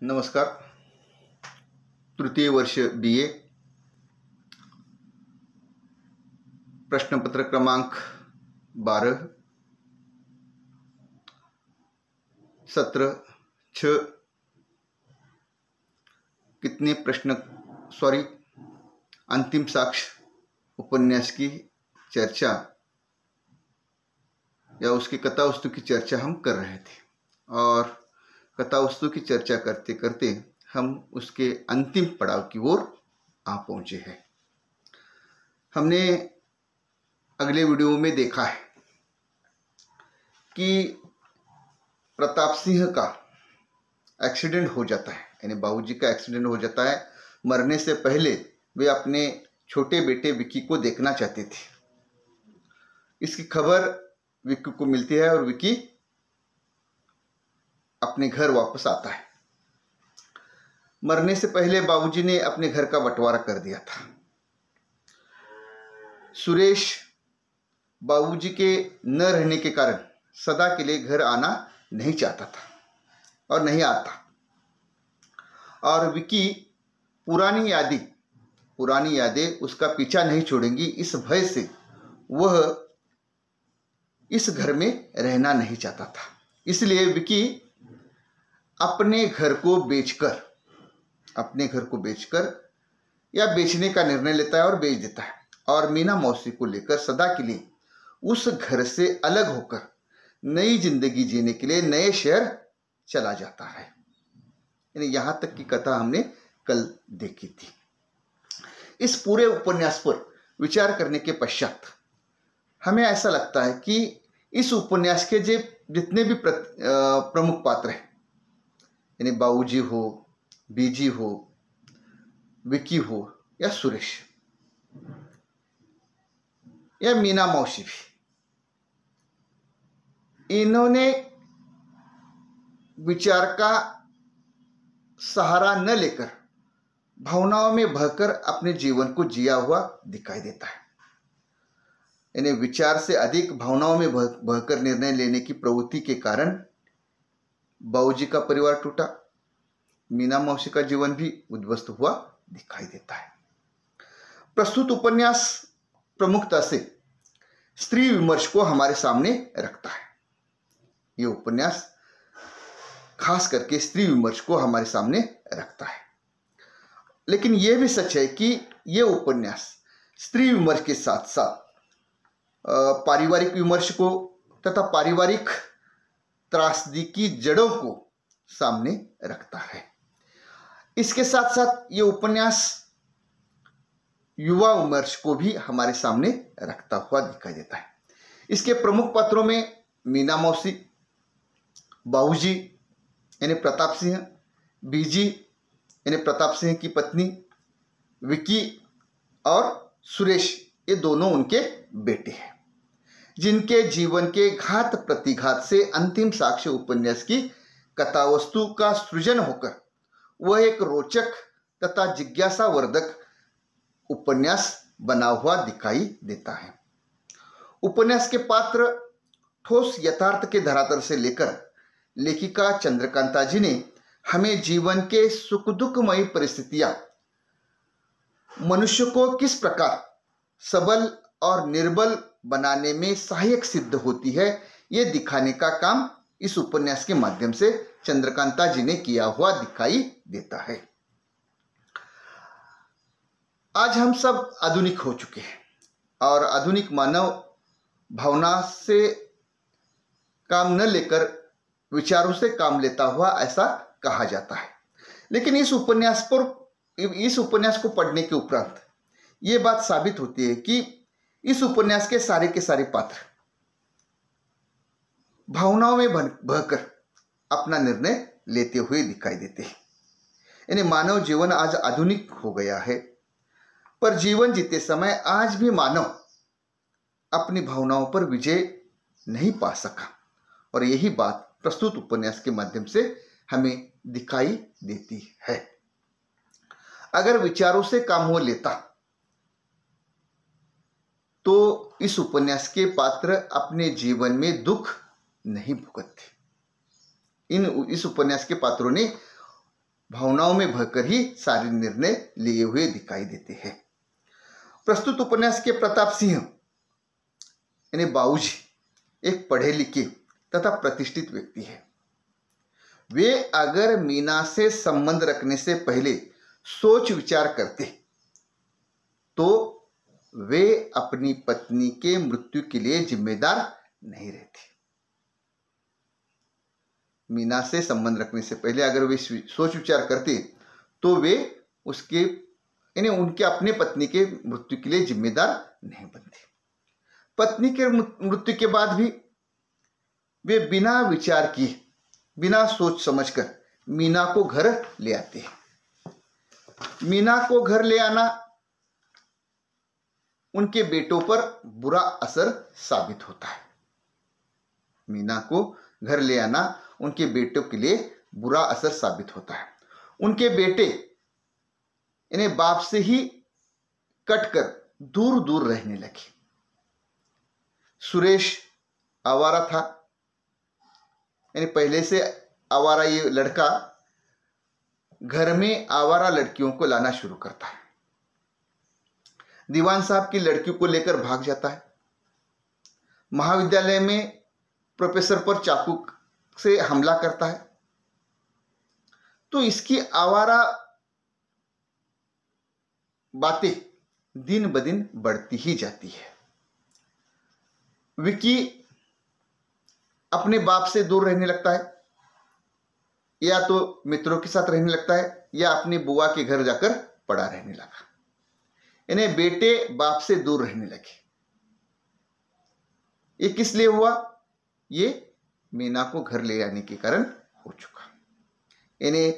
नमस्कार। तृतीय वर्ष BA, प्रश्नपत्र क्रमांक 12, सत्र 6। कितने प्रश्न अंतिम साक्ष्य उपन्यास की चर्चा या उसकी कथा वस्तु की चर्चा हम कर रहे थे, और कथा वस्तु की चर्चा करते करते हम उसके अंतिम पड़ाव की ओर आ पहुंचे हैं। हमने अगले वीडियो में देखा है कि प्रताप सिंह का एक्सीडेंट हो जाता है, यानी बाबूजी का एक्सीडेंट हो जाता है। मरने से पहले वे अपने छोटे बेटे विक्की को देखना चाहते थे। इसकी खबर विक्की को मिलती है और विक्की अपने घर वापस आता है। मरने से पहले बाबूजी ने अपने घर का बंटवारा कर दिया था। सुरेश बाबूजी के न रहने के कारण सदा के लिए घर आना नहीं चाहता था और नहीं आता, और विक्की पुरानी यादें उसका पीछा नहीं छोड़ेंगी। इस भय से वह इस घर में रहना नहीं चाहता था। इसलिए विक्की अपने घर को बेचकर या बेचने का निर्णय लेता है और बेच देता है, और मीना मौसी को लेकर सदा के लिए उस घर से अलग होकर नई जिंदगी जीने के लिए नए शहर चला जाता है। यानी यहाँ तक की कथा हमने कल देखी थी। इस पूरे उपन्यास पर विचार करने के पश्चात हमें ऐसा लगता है कि इस उपन्यास के जितने भी प्रमुख पात्र हैं, यानी बाबूजी हो, बीजी हो, विक्की हो या सुरेश या मीना मौसी भी, इन्होंने विचार का सहारा न लेकर भावनाओं में बहकर अपने जीवन को जिया हुआ दिखाई देता है। यानी विचार से अधिक भावनाओं में बहकर निर्णय लेने की प्रवृत्ति के कारण बाबूजी का परिवार टूटा, मीना मौसी का जीवन भी उद्ध्वस्त हुआ दिखाई देता है। प्रस्तुत उपन्यास प्रमुखता से स्त्री विमर्श को हमारे सामने रखता है। यह उपन्यास खास करके स्त्री विमर्श को हमारे सामने रखता है। लेकिन यह भी सच है कि यह उपन्यास स्त्री विमर्श के साथ साथ पारिवारिक विमर्श को तथा पारिवारिक त्रासदी की जड़ों को सामने रखता है। इसके साथ साथ ये उपन्यास युवा विमर्श को भी हमारे सामने रखता हुआ दिखाई देता है। इसके प्रमुख पात्रों में मीना मौसी, बाबूजी यानी प्रताप सिंह, बीजी यानी प्रताप सिंह की पत्नी, विक्की और सुरेश, ये दोनों उनके बेटे हैं, जिनके जीवन के घात प्रतिघात से अंतिम साक्ष्य उपन्यास की कथावस्तु का सृजन होकर वह एक रोचक तथा जिज्ञासावर्धक उपन्यास बना हुआ दिखाई देता है। उपन्यास के पात्र ठोस यथार्थ के धरातल से लेकर लेखिका चंद्रकांता जी ने हमें जीवन के सुख दुखमयी परिस्थितियां मनुष्य को किस प्रकार सबल और निर्बल बनाने में सहायक सिद्ध होती है, ये दिखाने का काम इस उपन्यास के माध्यम से चंद्रकांता जी ने किया हुआ दिखाई देता है। आज हम सब आधुनिक हो चुके हैं, और आधुनिक मानव भावना से काम न लेकर विचारों से काम लेता हुआ, ऐसा कहा जाता है। लेकिन इस उपन्यास को पढ़ने के उपरांत ये बात साबित होती है कि इस उपन्यास के सारे पात्र भावनाओं में बहकर अपना निर्णय लेते हुए दिखाई देते हैं। यानी मानव जीवन आज आधुनिक हो गया है, पर जीवन जीते समय आज भी मानव अपनी भावनाओं पर विजय नहीं पा सका, और यही बात प्रस्तुत उपन्यास के माध्यम से हमें दिखाई देती है। अगर विचारों से काम हो लेता तो इस उपन्यास के पात्र अपने जीवन में दुख नहीं भुगतते। इस उपन्यास के पात्रों ने भावनाओं में बहकर ही सारे निर्णय लिए हुए दिखाई देते हैं। प्रस्तुत उपन्यास के प्रताप सिंह यानी बाबूजी एक पढ़े लिखे तथा प्रतिष्ठित व्यक्ति है। वे अगर मीना से संबंध रखने से पहले सोच विचार करते तो वे अपनी पत्नी के मृत्यु के लिए जिम्मेदार नहीं रहते। मीना से संबंध रखने से पहले अगर वे सोच विचार करते तो वे उसके यानी उनके अपने पत्नी के मृत्यु के लिए जिम्मेदार नहीं बनते। पत्नी के मृत्यु के बाद भी वे बिना विचार किए, बिना सोच समझकर मीना को घर ले आते हैं। मीना को घर ले आना उनके बेटों पर बुरा असर साबित होता है। मीना को घर ले आना उनके बेटों के लिए बुरा असर साबित होता है। उनके बेटे इन्हें बाप से ही कटकर दूर दूर रहने लगे। सुरेश आवारा था, यानी पहले से आवारा ये लड़का घर में आवारा लड़कियों को लाना शुरू करता है। दीवान साहब की लड़कियों को लेकर भाग जाता है। महाविद्यालय में प्रोफेसर पर चाकू से हमला करता है। तो इसकी आवारा बातें दिन ब दिन बढ़ती ही जाती है। विकी अपने बाप से दूर रहने लगता है, या तो मित्रों के साथ रहने लगता है या अपनी बुआ के घर जाकर पड़ा रहने लगा। इन्हें बेटे बाप से दूर रहने लगे। ये किस लिए हुआ? ये मीना को घर ले आने के कारण हो चुका। इन्हें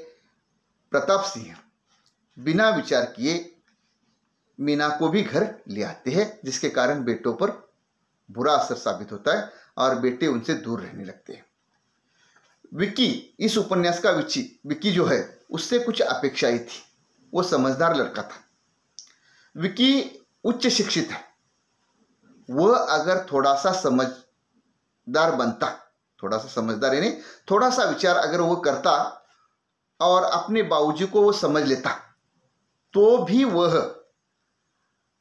प्रताप सिंह बिना विचार किए मीना को भी घर ले आते हैं, जिसके कारण बेटों पर बुरा असर साबित होता है और बेटे उनसे दूर रहने लगते हैं। विक्की, इस उपन्यास का विक्की जो है उससे कुछ अपेक्षाएं थी। वो समझदार लड़का था। विक्की उच्च शिक्षित है। वह अगर थोड़ा सा समझदार बनता, थोड़ा सा समझदार यानी थोड़ा सा विचार अगर वो करता और अपने बाबूजी को वो समझ लेता, तो भी वह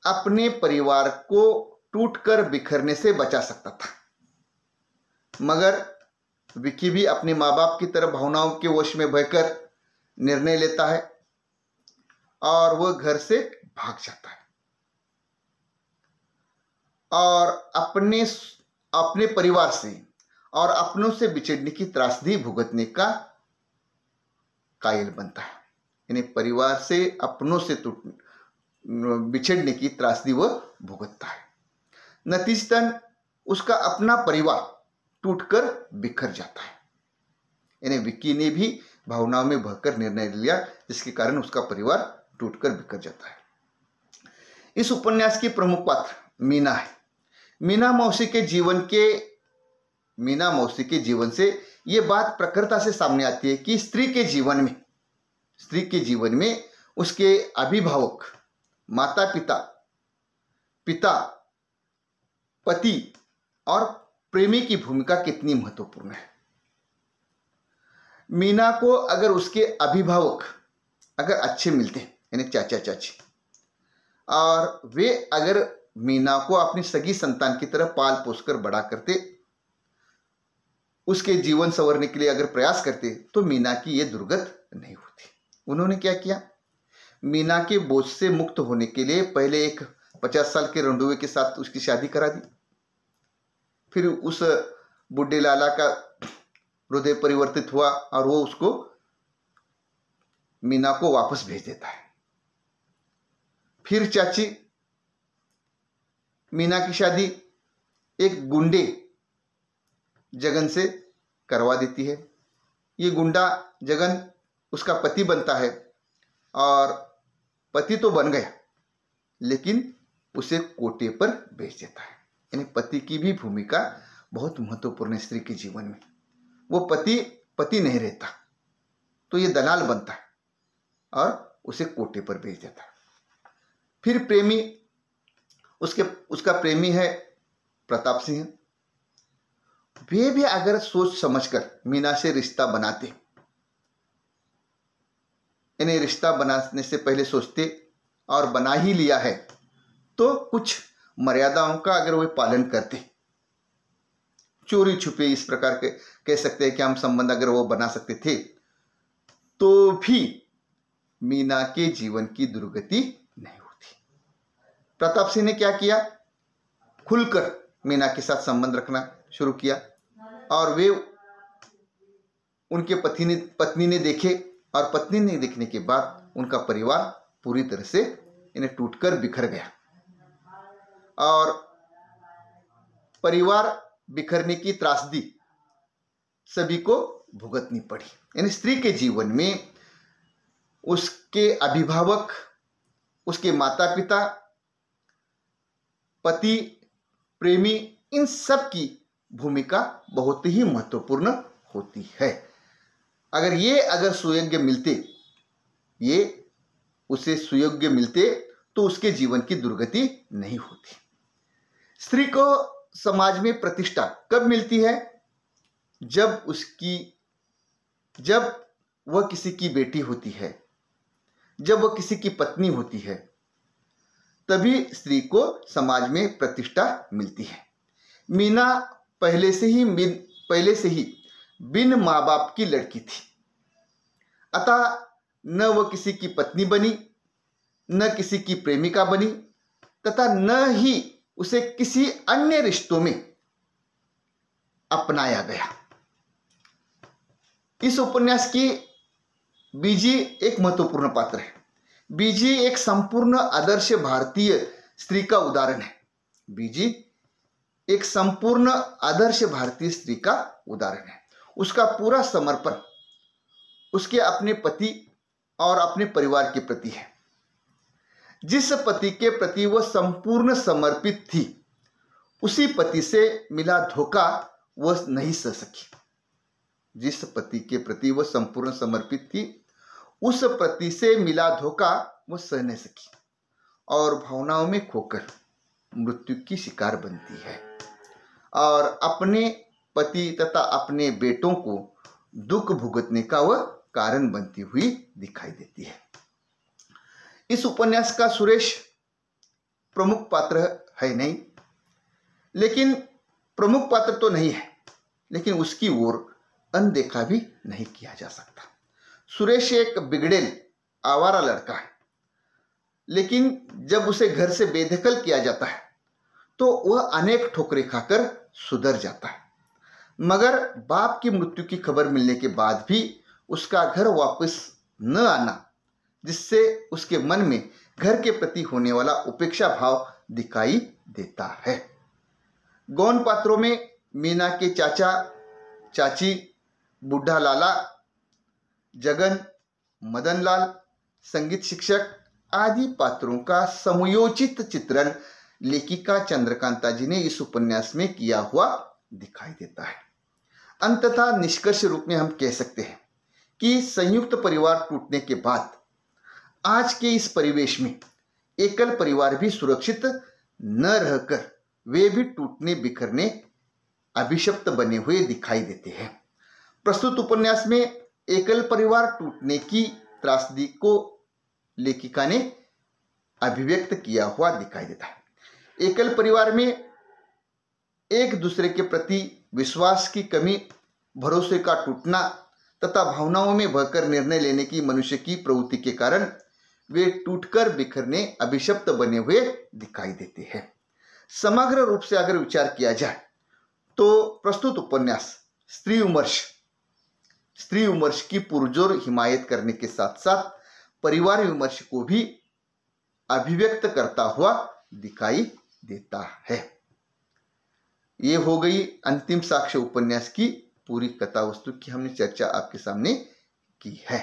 अपने परिवार को टूटकर बिखरने से बचा सकता था। मगर विक्की भी अपने माँ बाप की तरह भावनाओं के वश में बहकर निर्णय लेता है और वह घर से भाग जाता है और अपने परिवार से और अपनों से बिछड़ने की त्रासदी भुगतने का कायल बनता है। यानी परिवार से अपनों से बिछड़ने की त्रासदी वह भुगतता है। नतीजतन उसका अपना परिवार टूटकर बिखर जाता है। यानी विक्की ने भी भावनाओं में बहकर निर्णय लिया, जिसके कारण उसका परिवार टूटकर बिखर जाता है। इस उपन्यास की प्रमुख पात्र मीना है। मीना मौसी के जीवन से ये बात प्रखरता से सामने आती है कि स्त्री के जीवन में उसके अभिभावक, माता पिता, पति और प्रेमी की भूमिका कितनी महत्वपूर्ण है। मीना को अगर उसके अभिभावक अगर अच्छे मिलते, यानी चाचा चाची, और वे अगर मीना को अपनी सगी संतान की तरह पाल पोसकर बड़ा करते, उसके जीवन संवरने के लिए अगर प्रयास करते, तो मीना की ये दुर्गत नहीं होती। उन्होंने क्या किया? मीना के बोझ से मुक्त होने के लिए पहले एक 50 साल के रंडुए के साथ उसकी शादी करा दी। फिर उस बुढ़े लाला का हृदय परिवर्तित हुआ और वो उसको मीना को वापस भेज देता है। फिर चाची मीना की शादी एक गुंडे जगन से करवा देती है। ये गुंडा जगन उसका पति बनता है और पति तो बन गया, लेकिन उसे कोटे पर भेज देता है। यानी पति की भी भूमिका बहुत महत्वपूर्ण है स्त्री के जीवन में। वो पति नहीं रहता, तो ये दलाल बनता है और उसे कोटे पर भेज देता है। फिर प्रेमी, उसका प्रेमी है प्रताप सिंह। वे भी अगर सोच समझकर मीना से रिश्ता बनाते, इन्हें रिश्ता बनाने से पहले सोचते और बना ही लिया है तो कुछ मर्यादाओं का अगर वे पालन करते, चोरी छुपे इस प्रकार के कह सकते हैं कि हम संबंध अगर वो बना सकते थे, तो भी मीना के जीवन की दुर्गति नहीं होती। प्रताप सिंह ने क्या किया, खुलकर मीना के साथ संबंध रखना शुरू किया और वे उनके पत्नी ने देखे और पत्नी ने देखने के बाद उनका परिवार पूरी तरह से इन्हें टूटकर बिखर गया और परिवार बिखरने की त्रासदी सभी को भुगतनी पड़ी। यानी स्त्री के जीवन में उसके अभिभावक, उसके माता पिता, पति, प्रेमी, इन सब की भूमिका बहुत ही महत्वपूर्ण होती है। अगर सुयोग्य मिलते, ये उसे सुयोग्य मिलते तो उसके जीवन की दुर्गति नहीं होती। स्त्री को समाज में प्रतिष्ठा कब मिलती है, जब वह किसी की बेटी होती है, जब वह किसी की पत्नी होती है, तभी स्त्री को समाज में प्रतिष्ठा मिलती है। मीना पहले से ही बिन माँ बाप की लड़की थी, अतः न वह किसी की पत्नी बनी, न किसी की प्रेमिका बनी, तथा न ही उसे किसी अन्य रिश्तों में अपनाया गया। इस उपन्यास की बीजी एक महत्वपूर्ण पात्र है। बीजी एक संपूर्ण आदर्श भारतीय स्त्री का उदाहरण है। बीजी एक संपूर्ण आदर्श भारतीय स्त्री का उदाहरण है। उसका पूरा समर्पण उसके अपने पति और अपने परिवार के प्रति है। जिस पति के प्रति वह संपूर्ण समर्पित थी, उसी पति से मिला धोखा वह नहीं सह सकी। जिस पति के प्रति वह संपूर्ण समर्पित थी, उस पति से मिला धोखा वह सह नहीं सकी और भावनाओं में खोकर मृत्यु की शिकार बनती है और अपने पति तथा अपने बेटों को दुख भुगतने का वह कारण बनती हुई दिखाई देती है। इस उपन्यास का सुरेश प्रमुख पात्र है नहीं, लेकिन प्रमुख पात्र तो नहीं है, लेकिन उसकी ओर अनदेखा भी नहीं किया जा सकता। सुरेश एक बिगड़ेल आवारा लड़का है, लेकिन जब उसे घर से बेदखल किया जाता है तो वह अनेक ठोकरें खाकर सुधर जाता है। मगर बाप की मृत्यु की खबर मिलने के बाद भी उसका घर वापस न आना, जिससे उसके मन में घर के प्रति होने वाला उपेक्षा भाव दिखाई देता है। गौण पात्रों में मीना के चाचा चाची, बूढ़ा लाला, जगन, मदन लाल, संगीत शिक्षक आदि पात्रों का समयोचित चित्रण लेखिका चंद्रकांता जी ने इस उपन्यास में किया हुआ दिखाई देता है। अंततः निष्कर्ष रूप में हम कह सकते हैं कि संयुक्त परिवार टूटने के बाद आज के इस परिवेश में एकल परिवार भी सुरक्षित न रहकर वे भी टूटने बिखरने अभिशप्त बने हुए दिखाई देते हैं। प्रस्तुत उपन्यास में एकल परिवार टूटने की त्रासदी को लेखिका ने अभिव्यक्त किया हुआ दिखाई देता है। एकल परिवार में एक दूसरे के प्रति विश्वास की कमी, भरोसे का टूटना तथा भावनाओं में बहकर निर्णय लेने की मनुष्य की प्रवृत्ति के कारण वे टूटकर बिखरने अभिशप्त बने हुए दिखाई देते हैं। समग्र रूप से अगर विचार किया जाए तो प्रस्तुत उपन्यास स्त्री विमर्श की पुरजोर हिमायत करने के साथ साथ परिवार विमर्श को भी अभिव्यक्त करता हुआ दिखाई देता है। ये हो गई अंतिम साक्ष्य उपन्यास की पूरी कथा वस्तु की हमने चर्चा आपके सामने की है।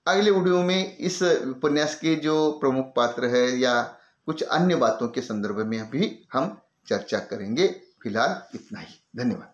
अगले वीडियो में इस उपन्यास के जो प्रमुख पात्र है या कुछ अन्य बातों के संदर्भ में भी हम चर्चा करेंगे। फिलहाल इतना ही। धन्यवाद।